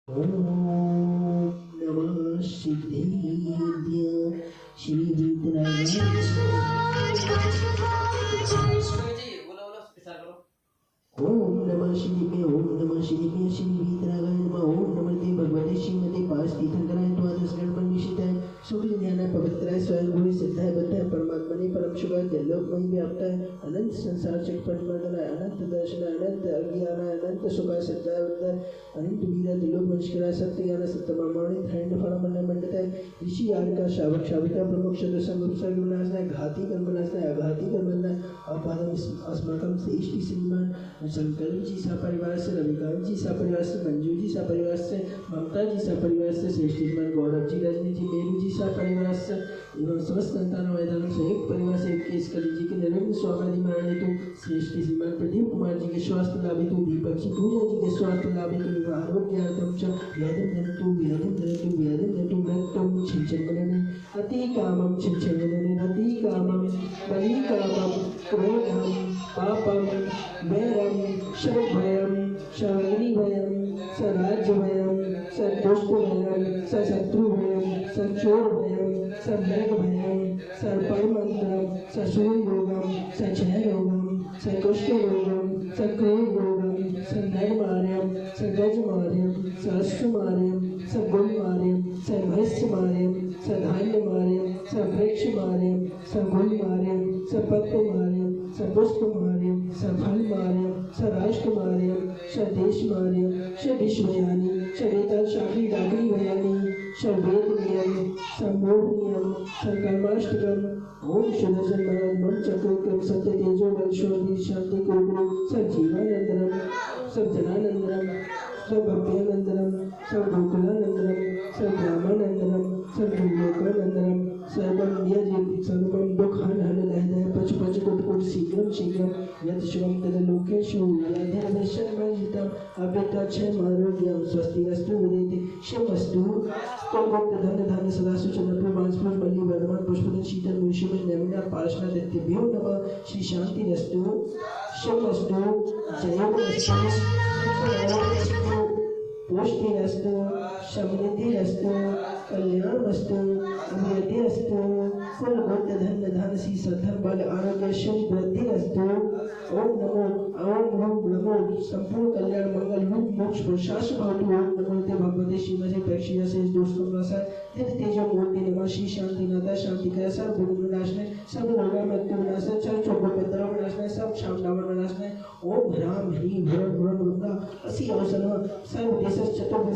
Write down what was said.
ओम नमः सिद्धेभ्य श्री वितरागाय ओम नमः शिवाय ओम नमः शिवाय श्री वितरागाय नमः ओम नमस्ते भगवते श्रीमते पास तीर्थंकराय द्वादश गण परमिशिताय शुक्ल ज्ञान पवित्राय स्वयं भूमि सिद्धाय बद्धाय परमात्मा ने परम शुभ जलोकमय व्याप्ताय अनंत संसार चक परिवर्तनाय अनंत दर्शन अनंत अज्ञान अनंत सुख सिद्धाय अनंत वीरा दिलोक वंशकराय सत्य ज्ञान सत्य प्रमाणित धैर्य फल मंडल मंडिताय ऋषि आदि का शावक शाविका प्रमुख शत्रु संगुरु सर्व विनाशनाय घाती कर्म नाशनाय अघाती कर्म नाशनाय अपादम अस्माकं श्रेष्ठ श्रीमान शंकर जी सा परिवार से रविकांत जी सा परिवार से मंजू जी सा परिवार से ममता जी सा परिवार से श्रेष्ठ श्रीमान गौरव जी रजनी जी मेरू जी सा परिवार से एवं समस्त संतान मैदान संयुक्त परिवार से केस कली जी के निरंतर स्वागत माने तो श्रेष्ठ श्रीमान प्रदीप कुमार जी के स्वास्थ्य लाभित दीपक जी पूजा जी के स्वास्थ्य लाभित आरोग्यार्थम च व्याधि दंतु मृत्युम छिंचनमनने अति कामम छिंचनमनने अति कामम बलि कामम क्रोधम पापम वैरम शरभयम शरणिभयम सराज्यभयम सदुष्टभयम सशत्रुभयम सचोरभयम समृगभयम सर्पमंत्रम ससूर्योगम सक्षयरोगम सकुष्ठरोगम सक्रोरोगम सन्नर्मार्यम सगजमार्यम सहस्रमार्यम सगुणमार्यम सर्वस्यमार्यम सधान्यमार्यम सवृक्षमार्यम सगुणमार्यम सपत्तमार्यम सपुष्पमार्यम सफलमार्यम सराष्ट्रमार्यम सदेशमार्यम सविश्वयानी सवेता शाखी डागरी भयानी सवेदनियम सम्मोहनियम संकल्माष्टकम ओम सुदर्शन महाराज मन चक्रक्रम सत्य तेजो बलशोधि शांति कुरु सजीवानंदनम सब जनानंदनम सब भव्यानंदनम सब गोकुलानंदनम सब रामानंदनम सब लोकानंदनम सर्वम नियजित सर्वम दुःखानहन लहदय पच पच कुट शीघ्रम शीघ्रम यत् शिवम तद लोकेषु यद्धर्मशर्मजितम अव्यताक्षय आरोग्यम स्वस्तिरस्तु विदेति शिवमस्तु स्तोभक्त धन धन सदा सुचन प्रभास्फुर बलि वर्धमान पुष्पदन शीतल मुषिमन नमिना पार्षणा दत्तेभ्यो नमः श्री शांतिरस्तु शिवमस्तु जयमस्तु पुष्टिरस्तु समृद्धिरस्तु कल्याणमस्तु अमृतिरस्तु कुल बुद्ध धन धन सी सधर बल आरोग्य श्री वृद्धिरस्तु ओम नमो संपूर्ण कल्याण मंगल रूप मोक्ष पुरुषार्थ भवतु ओम नमो ते भगवते श्रीमते प्रेक्षिया से दोस्तों रसा तिथ तेजो मूर्ति नमः श्री शांति नाथा शांति का सब गुरु विनाशने सब रोगा मृत्यु विनाशने चल चौको पितर विनाशने सब शाम डावर विनाशने ओम राम ह्रीम भ्रम भ्रम रुद्रा असी अवसर सर्व देश चतुर्थ